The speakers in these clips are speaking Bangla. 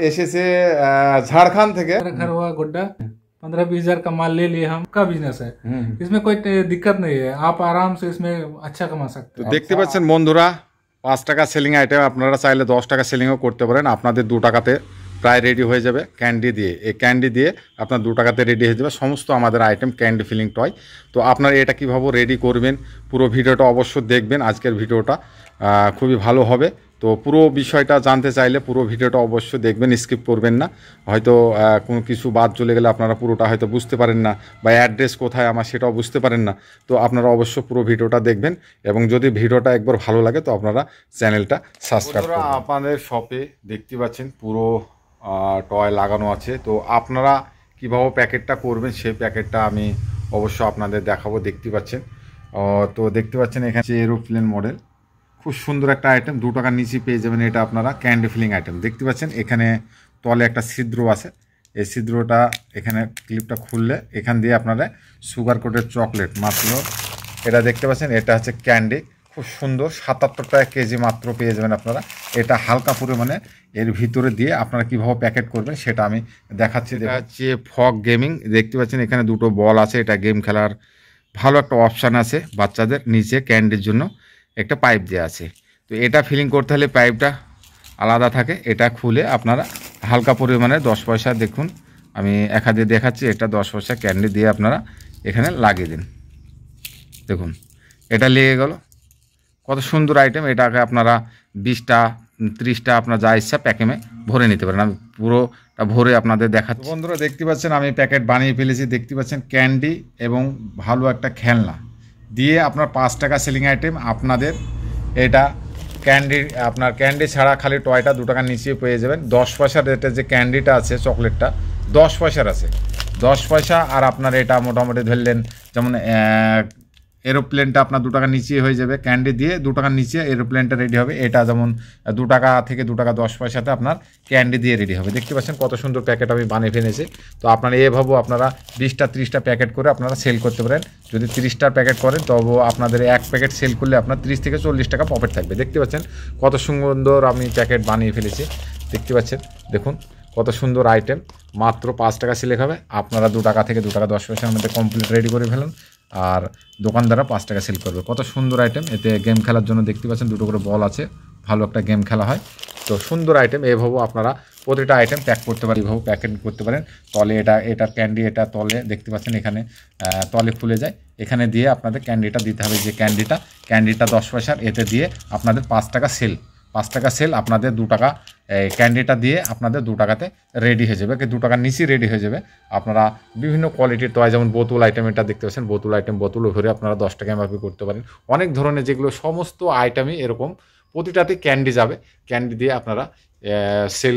এসেছে झारखंड থেকে। घर हुआ गुड्डा 15-20 हजार का माल ले लिए हम का बिजनेस है, इसमें कोई दिक्कत नहीं है, आप आराम से इसमें अच्छा कमा सकते हैं। देखते পাচ্ছেন বন্ধুরা 5 টাকা সেলিং আইটেম আপনারা চাইলে 10 টাকা সেলিংও করতে পারেন। আপনাদের 2 টাকাতে প্রায় রেডি হয়ে যাবে ক্যান্ডি দিয়ে। এই ক্যান্ডি দিয়ে আপনার 2 টাকাতে রেডি হয়ে যাবে সমস্ত আমাদের আইটেম ক্যান্ডি ফিলিং টয়। তো আপনারা এটা কীভাবে রেডি করবেন পুরো ভিডিওটা অবশ্যই দেখবেন। আজকের ভিডিওটা খুবই ভালো হবে। তো পুরো বিষয়টা জানতে চাইলে পুরো ভিডিওটা অবশ্যই দেখবেন, স্কিপ করবেন না। হয়তো কোনো কিছু বাদ চলে গেলে আপনারা পুরোটা হয়তো বুঝতে পারেন না, বা অ্যাড্রেস কোথায় আমার সেটাও বুঝতে পারেন না। তো আপনারা অবশ্যই পুরো ভিডিওটা দেখবেন, এবং যদি ভিডিওটা একবার ভালো লাগে তো আপনারা চ্যানেলটা সাবস্ক্রাইব করুন। আপনাদের শপে দেখতে পাচ্ছেন পুরো টয় লাগানো আছে। তো আপনারা কীভাবে প্যাকেটটা করবেন সেই প্যাকেটটা আমি অবশ্য আপনাদের দেখাবো। দেখতে পাচ্ছেন তো দেখতে পাচ্ছেন এখানে এরোপ্লেন মডেল, খুব সুন্দর একটা আইটেম। 2 টাকার নিচে পেয়ে যাবেন এটা আপনারা ক্যান্ডি ফিলিং আইটেম। দেখতে পাচ্ছেন এখানে তলে একটা ছিদ্র আছে, এই ছিদ্রটা এখানে ক্লিপটা খুললে এখান দিয়ে আপনারা সুগার কোটের চকলেট মাত্র এটা দেখতে পাচ্ছেন, এটা হচ্ছে ক্যান্ডি, খুব সুন্দর 77 টাকা কেজি মাত্র পেয়ে যাবেন আপনারা। এটা হালকা পরিমাণে এর ভিতরে দিয়ে আপনারা কীভাবে প্যাকেট করবেন সেটা আমি দেখাচ্ছি। এটা হচ্ছে ফগ গেমিং। দেখতে পাচ্ছেন এখানে 2টো বল আছে, এটা গেম খেলার ভালো একটা অপশান আছে বাচ্চাদের। নিচে ক্যান্ডির জন্য একটা পাইপ দেওয়া আছে। তো এটা ফিলিং করতে হলে পাইপটা আলাদা থাকে, এটা খুলে আপনারা হালকা পরিমাণে 10 পয়সা, দেখুন আমি এক হাতে দেখাচ্ছি, এটা 10 পয়সা ক্যান্ডি দিয়ে আপনারা এখানে লাগিয়ে দিন। দেখুন এটা লেগে গেল, কত সুন্দর আইটেম। এটাকে আপনারা 20টা 30টা আপনার যা ইচ্ছা প্যাকেটে ভরে নিতে পারেন। আমি পুরোটা ভরে আপনাদের দেখাচ্ছি। বন্ধুরা দেখতে পাচ্ছেন আমি প্যাকেট বানিয়ে ফেলেছি। দেখতে পাচ্ছেন ক্যান্ডি এবং ভালো একটা খেলনা দিয়ে আপনার 5 টাকা সেলিং আইটেম। আপনাদের এটা ক্যান্ডি, আপনার ক্যান্ডি ছাড়া খালি টয়টা 2 টাকার নিচে পেয়ে যাবেন। 10 পয়সার রেটের যে ক্যান্ডিটা আছে চকলেটটা 10 পয়সার আছে, 10 পয়সা। আর আপনার এটা মোটামুটি ধরলেন যেমন এরোপ্লেনটা আপনার 2 টাকার নিচে হয়ে যাবে, ক্যান্ডি দিয়ে 2 টাকার নিচে এরোপ্লেনটা রেডি হবে। এটা যেমন 2 টাকা থেকে 2 টাকা 10 পয়সাতে আপনার ক্যান্ডি দিয়ে রেডি হবে। দেখতে পাচ্ছেন কত সুন্দর প্যাকেট আমি বানিয়ে ফেলেছি। তো আপনারা এভাবেও আপনারা 20টা 30টা প্যাকেট করে আপনারা সেল করতে পারেন। যদি 30টার প্যাকেট করেন তবু আপনাদের এক প্যাকেট সেল করলে আপনার 30 থেকে 40 টাকা প্রফিট থাকবে। দেখতে পাচ্ছেন কত সুন্দর আমি প্যাকেট বানিয়ে ফেলেছি। দেখতে পাচ্ছেন দেখুন কত সুন্দর আইটেম, মাত্র 5 টাকা সেল হবে। আপনারা 2 টাকা থেকে 2 টাকা 10 পয়সার মধ্যে কমপ্লিট রেডি করে ফেলুন, আর দোকানদাররা 5 টাকা সেল করবে। কত সুন্দর আইটেম। এতে গেম খেলার জন্য দেখতে পাচ্ছেন 2টো করে বল আছে, ভালো একটা গেম খেলা হয়। তো সুন্দর আইটেম। এভাবেও আপনারা প্রতিটা আইটেম প্যাক করতে পারেন, এভাবে প্যাকেট করতে পারেন। তলে এটা ক্যান্ডি, এটা তলে দেখতে পাচ্ছেন এখানে তলে খুলে যায়, এখানে দিয়ে আপনাদের ক্যান্ডিটা দিতে হবে। যে ক্যান্ডিটা 10 পয়সার, এতে দিয়ে আপনাদের 5 টাকা সেল, 5 টাকা সেল। আপনাদের 2 টাকা ক্যান্ডিটা দিয়ে আপনাদের 2 টাকাতে রেডি হয়ে যাবে, 2 টাকার নিচে রেডি হয়ে যাবে। আপনারা বিভিন্ন কোয়ালিটির টয়, যেমন বোতল আইটেম, এটা দেখতে পাচ্ছেন বোতল আইটেম, বোতল ভরে আপনারা 10 টাকা এমআরপি করতে পারেন। অনেক ধরনের যেগুলো সমস্ত আইটেমই এরকম প্রতিটাতে ক্যান্ডি যাবে, ক্যান্ডি দিয়ে আপনারা সেল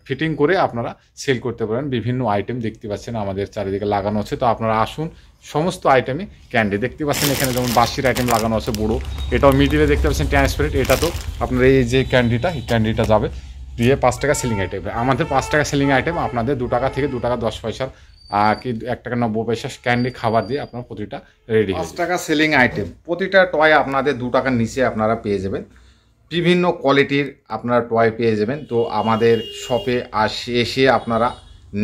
ফিটিং করে আপনারা সেল করতে পারেন। বিভিন্ন আইটেম দেখতে পাচ্ছেন আমাদের চারিদিকে লাগানো আছে। তো আপনারা আসুন, সমস্ত আইটেমই ক্যান্ডি। দেখতে পাচ্ছেন এখানে যেমন বাঁশির আইটেম লাগানো আছে বড়ো, এটাও মিডিলে দেখতে পাচ্ছেন ট্রান্সপারেন্ট। এটা তো আপনার এই যে ক্যান্ডিটা যাবে দিয়ে 5 টাকা সেলিং আইটেম। আমাদের 5 টাকা সেলিং আইটেম আপনাদের 2 টাকা থেকে 2 টাকা 10 পয়সার কি 1 টাকা 90 পয়সা ক্যান্ডি খাবার দিয়ে আপনার প্রতিটা রেডি। 5 টাকা সেলিং আইটেম, প্রতিটা টয় আপনাদের 2 টাকার নিচে আপনারা পেয়ে যাবেন। বিভিন্ন কোয়ালিটির আপনারা টয় পেয়ে যাবেন। তো আমাদের শপে এসে আপনারা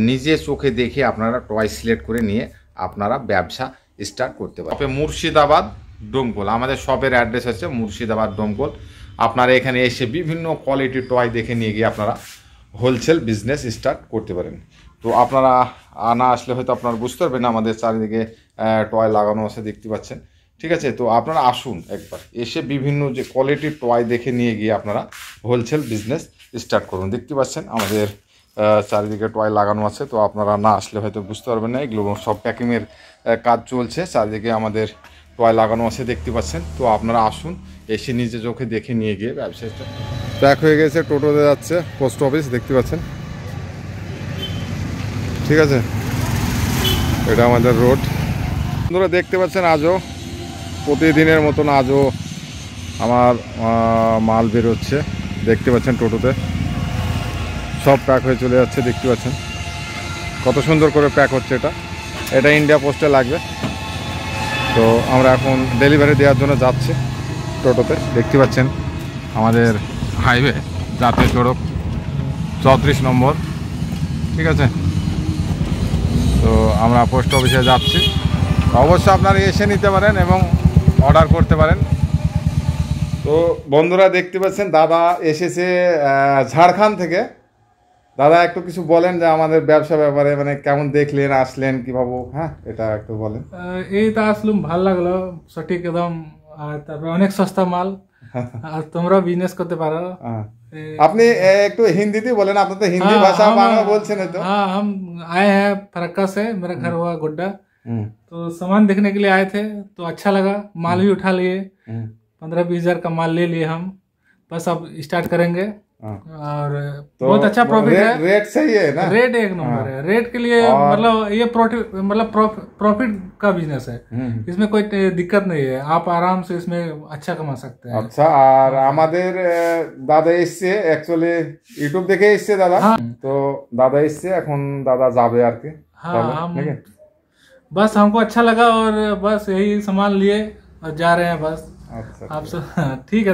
নিজে চোখে দেখে আপনারা টয় সিলেক্ট করে নিয়ে আপনারা ব্যবসা স্টার্ট করতে পারেন। শপে মুর্শিদাবাদ ডোমকল, আমাদের শপের অ্যাড্রেস হচ্ছে মুর্শিদাবাদ ডোমকল। আপনারা এখানে এসে বিভিন্ন কোয়ালিটির টয় দেখে নিয়ে গিয়ে আপনারা হোলসেল বিজনেস স্টার্ট করতে পারেন। তো আপনারা না আসলে হয়তো আপনারা বুঝতে পারবেন না, আমাদের চারিদিকে টয় লাগানো আছে দেখতে পাচ্ছেন। ঠিক আছে, তো আপনারা আসুন একবার, এসে বিভিন্ন যে কোয়ালিটির টয় দেখে নিয়ে গিয়ে আপনারা হোলসেল বিজনেস স্টার্ট করুন। দেখতে পাচ্ছেন আমাদের চারিদিকে টয় লাগানো আছে। তো আপনারা না আসলে হয়তো বুঝতে পারবেন না, এগুলো সব প্যাকিংয়ের কাজ চলছে। চারিদিকে আমাদের টয় লাগানো আছে দেখতে পাচ্ছেন। তো আপনারা আসুন, এসে নিজে চোখে দেখে নিয়ে গিয়ে ব্যবসাটা প্যাক হয়ে গেছে। টোটোতে যাচ্ছে পোস্ট অফিস, দেখতে পাচ্ছেন। ঠিক আছে, এটা আমাদের রোড। বন্ধুরা দেখতে পাচ্ছেন আজও প্রতিদিনের মতন আজও আমার মাল বেরোচ্ছে। দেখতে পাচ্ছেন টোটোতে সব প্যাক হয়ে চলে যাচ্ছে। দেখতে পাচ্ছেন কত সুন্দর করে প্যাক হচ্ছে। এটা ইন্ডিয়া পোস্টে লাগবে। তো আমরা এখন ডেলিভারি দেওয়ার জন্য যাচ্ছি টোটোতে। দেখতে পাচ্ছেন আমাদের হাইওয়ে জাতীয় সড়ক 34 নম্বর, ঠিক আছে। তো আমরা পোস্ট অফিসে যাচ্ছি, অবশ্যই আপনারা এসে নিতে পারেন এবং অর্ডার করতে পারেন। তো বন্ধুরা দেখতে পাচ্ছেন দাদা এসেছে ঝাড়খণ্ড থেকে। দাদা একটু কিছু বলেন যে আমাদের ব্যবসা ব্যাপারে, মানে কেমন দেখলেন, আসলেন কিভাবে, হ্যাঁ এটা একটু বলেন। এই তো আসলুম, ভালো লাগলো, সঠিক একদম। আর তারপরে অনেক সস্তা মাল, আর তোমরাও বিজনেস করতে পারো। আপনি একটু হিন্দিতে বলেন, আপনি তো হিন্দি ভাষা বাংলা বলছেন তো। हाँ, हम आए हैं फरक्का से, मेरा घर हुआ गोड्डा। तो सामान देखने के लिए आए थे, तो अच्छा लगा, माल भी उठा लिए, 15-20 हजार का माल ले लिए हम। बस अब स्टार्ट करेंगे। और तो बहुत अच्छा प्रॉफिट है, रेट सही है ना, रेट एक नंबर है। रेट के लिए मतलब ये प्रॉफिट का बिजनेस है, इसमें कोई दिक्कत नहीं है, आप आराम से इसमें अच्छा कमा सकते हैं। আচ্ছা, আর আমাদের দাদা এসছে, অ্যাকচুয়ালি ইউটিউব দেখে এসছে দাদা। তো দাদা এসছে, এখন দাদা যাবে আর কি। हाँ, हम बस हमको अच्छा लगा और बस यही सामान लिए और जा रहे हैं बस। আচ্ছা आप सब ठीक है।